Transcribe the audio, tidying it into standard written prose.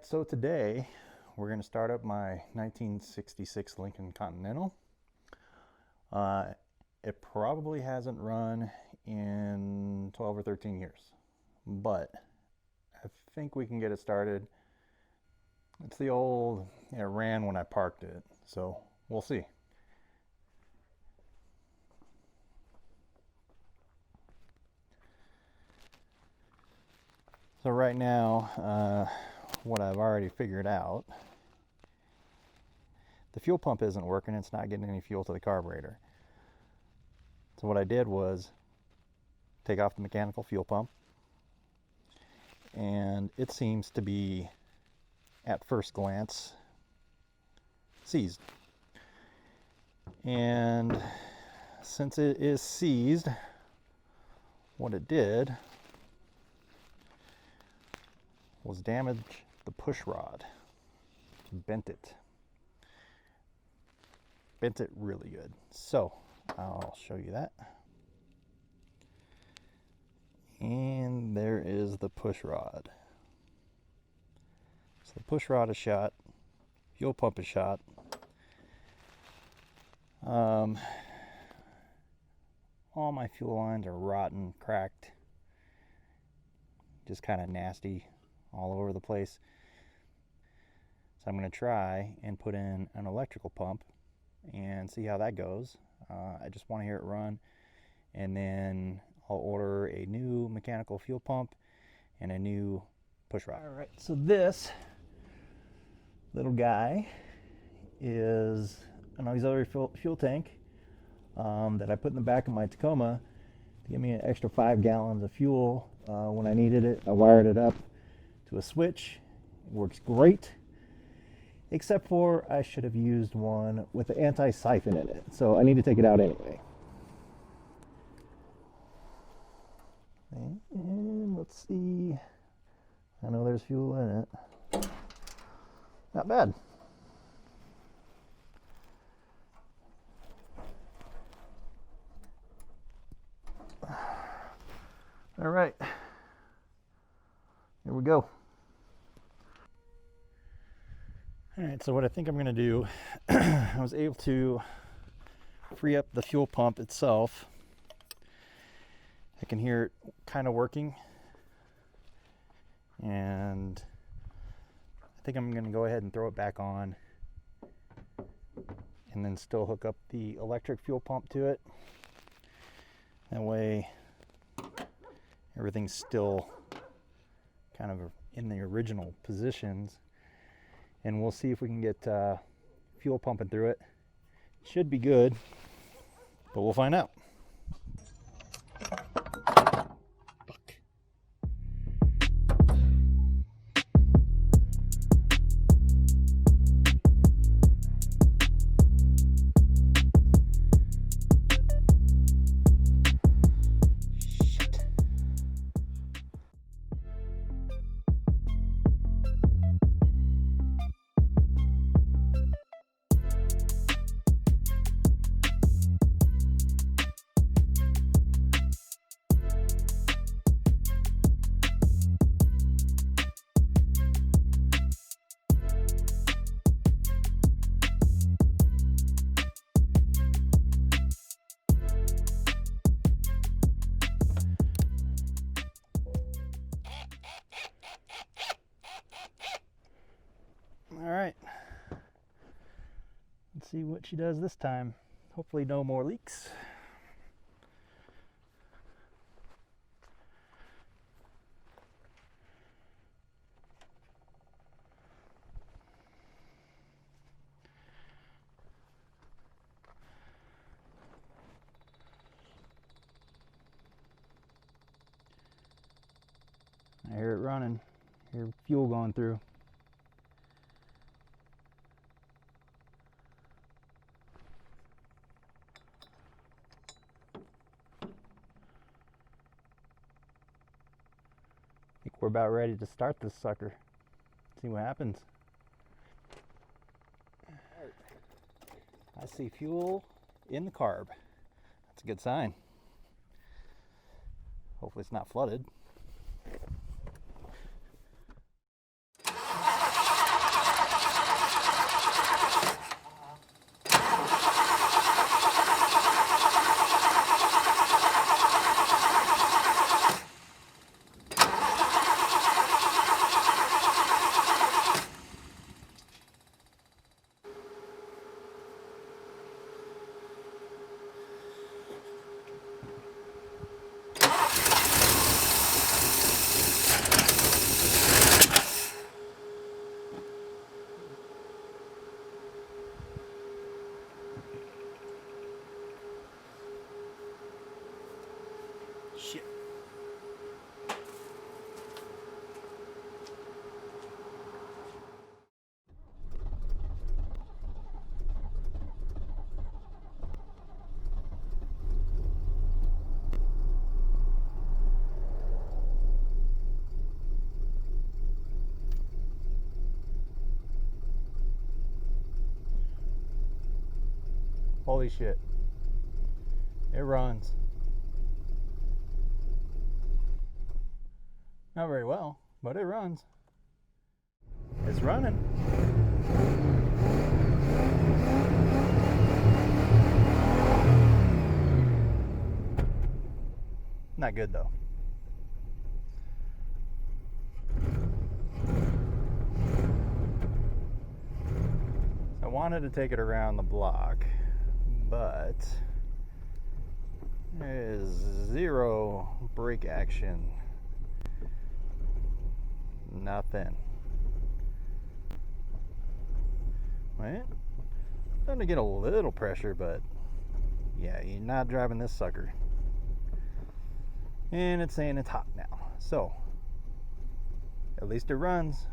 right, so today we're going to start up my 1966 Lincoln Continental. It probably hasn't run in 12 or 13 years, but I think we can get it started. It's the old, it ran when I parked it, so we'll see. So right now, what I've already figured out, the fuel pump isn't working. It's not getting any fuel to the carburetor. So what I did was take off the mechanical fuel pump, and it seems to be, at first glance, seized. And since it is seized, what it did was damage the push rod. Bent it really good. So I'll show you that. And there is the push rod. So the push rod is shot, fuel pump is shot. All my fuel lines are rotten, cracked, just kind of nasty all over the place. So I'm going to try and put in an electrical pump and see how that goes. I just want to hear it run, and then I'll order a new mechanical fuel pump and a new push rod. All right, so this little guy is an auxiliary fuel tank that I put in the back of my Tacoma to give me an extra 5 gallons of fuel when I needed it. I wired it up to a switch. It works great, except for I should have used one with the anti-siphon in it, so I need to take it out anyway. And let's see, I know there's fuel in it. Not bad. All right, here we go. All right, so what I think I'm going to do, I was able to free up the fuel pump itself. I can hear it kind of working, and I think I'm going to go ahead and throw it back on and then still hook up the electric fuel pump to it. That way everything's still kind of in the original positions, and we'll see if we can get fuel pumping through it. Should be good, but we'll find out. All right, let's see what she does this time. Hopefully no more leaks. I hear it running, I hear fuel going through. We're about ready to start this sucker. See what happens. I see fuel in the carb. That's a good sign. Hopefully it's not flooded. Shit. Holy shit. It runs. Not very well, but it runs. It's running. Not good though. I wanted to take it around the block, but there is zero brake action. Nothing. Well, starting to get a little pressure, but yeah, you're not driving this sucker. And it's saying it's hot now, so at least it runs.